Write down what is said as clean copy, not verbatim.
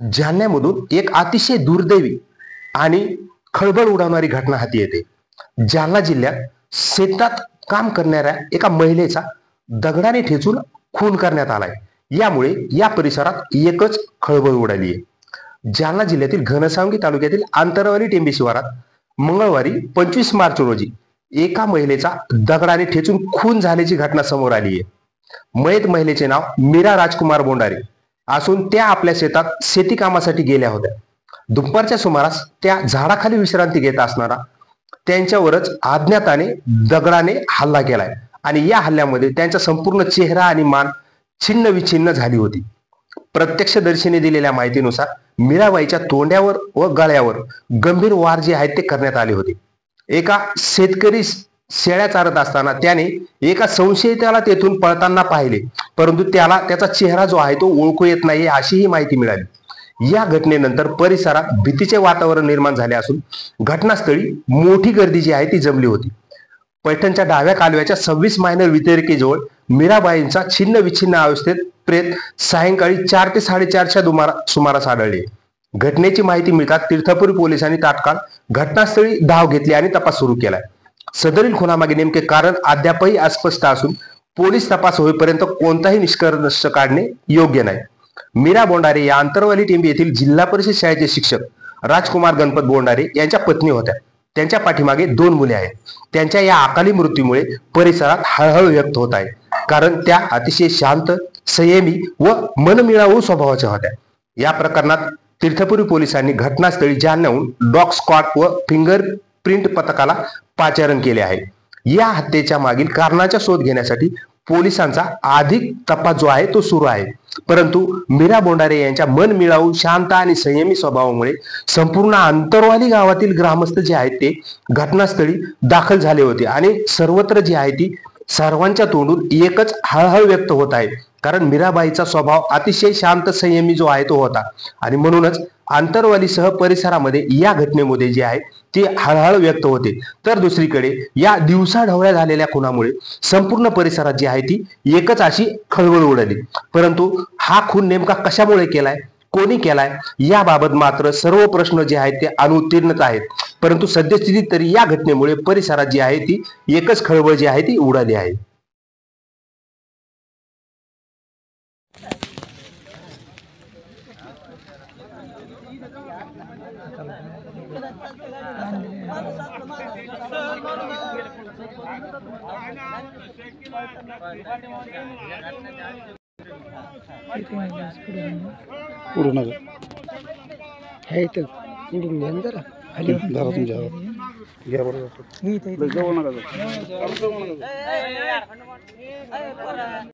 जालन्यामधून एक अतिशय दुर्दैवी आणि खळबळ उडवणारी घटना हाती येते। जालना जिल्ह्यात शेतात काम करणाऱ्या एका महिलेचा दगडाने ठेचून खून करण्यात आलाय। यामुळे या परिसरात एकच खळबळ उडाली आहे। जालना जिल्ह्यातील घनसावंगी तालुक्यातील आंतरवाली टेंबे शिवारात मंगळवारी 25 मार्च रोजी एका महिलेचा दगडाने ठेचून खून झाल्याची घटना समोर आली आहे। मयत महिलेचे नाव मीरा राजकुमार बोंडारे असून त्या आपल्या शेतात शेती कामासाठी गेल्या होत्या। दुपारच्या सुमारास त्या झाडाखाली विश्रांती घेत असताना त्यांच्यावरच अज्ञाताने दगडाने हल्ला केलाय आणि या हल्ल्यामध्ये त्यांचा संपूर्ण चेहरा आणि मान छिन्न विछिन्न झाली होती। प्रत्यक्षदर्शीने दिलेल्या माहितीनुसार मीराबाईच्या तोंडावर व गळ्यावर गंभीर वार जे आहेत ते करण्यात आले होते। एका शेतकरी शेळ्या चारत असताना त्याने एका संशयिताला तेथून पळताना पाहिले, परंतु त्याला त्याचा चेहरा जो आहे तो ओळखू येत नाही अशीही माहिती मिळाली। या घटनेनंतर परिसरात भीतीचे वातावरण निर्माण झाले असून घटनास्थळी मोठी गर्दी जी आहे ती जमली होती। पैठणच्या डाव्या कालव्याच्या 26 मायनर वितरिकेजवळ मीराबाईंचा छिन्न विछिन्न अवस्थेत प्रेत सायंकाळी 4 ते 4:30च्या सुमारास आढळले। घटनेची माहिती मिळताच तीर्थपुरी पोलिसांनी तात्काळ घटनास्थळी धाव घेतली आणि तपास सुरू केलाय। सदरील खुनामागे नेमके कारण अद्यापही अस्पष्ट असून पोलीस तपास होईपर्यंत कोणताही निष्कर्ष काढणे योग्य नाही। मीरा बोंडारे या आंतरवाली टेंबे येथील जिल्हा परिषद शाळेचे शिक्षक राजकुमार गणपत बोंडारे यांच्या पत्नी होत्या। त्यांच्या पाठीमागे 2 मुले आहेत। त्यांच्या या अकाली मृत्यूमुळे परिसरात हळहळ व्यक्त होत आहे, कारण त्या अतिशय शांत, संयमी व मनमिळावू स्वभावाच्या होत्या। या प्रकरणात तीर्थपुरी पोलिसांनी घटनास्थळी जालन्याहून डॉग स्क्वॉड व फिंगर प्रिंट पथकाला पाचारण केले आहे। या हत्येच्या मागील कारणाचा शोध घेण्यासाठी पोलिसांचा अधिक तपास जो आहे तो सुरू आहे, परंतु मीरा बोंडारे यांच्या मनमिळावू, शांत आणि संयमी स्वभावामुळे संपूर्ण आंतरवाली गावातील ग्रामस्थ जे आहेत ते घटनास्थळी दाखल झाले होते आणि सर्वत्र जी आहे ती सर्वांच्या तोंडून एकच हळहळ व्यक्त होत आहे, कारण मीराबाईचा स्वभाव अतिशय शांत, संयमी जो आहे तो होता आणि म्हणूनच आंतरवालीसह परिसरामध्ये या घटनेमध्ये जे आहे ती हळहळ व्यक्त होते। तर दुसरीकडे या दिवसाढवळ्या झालेल्या खुनामुळे संपूर्ण परिसरात जी आहे ती एकच अशी खळबळ उडाली। परंतु हा खून नेमका कशामुळे केलाय, कोणी केलाय याबाबत मात्र सर्व प्रश्न जे आहेत ते अनुत्तीर्णच आहेत। परंतु सद्यस्थितीत तरी या घटनेमुळे परिसरात जी आहे ती एकच खळबळ जी आहे ती उडाली आहे। पुढे नका हे तर पुढून घ्या ना जरा खाली धरा तुमच्या घ्या बरोबर मी इथे जवळ नका जाऊ.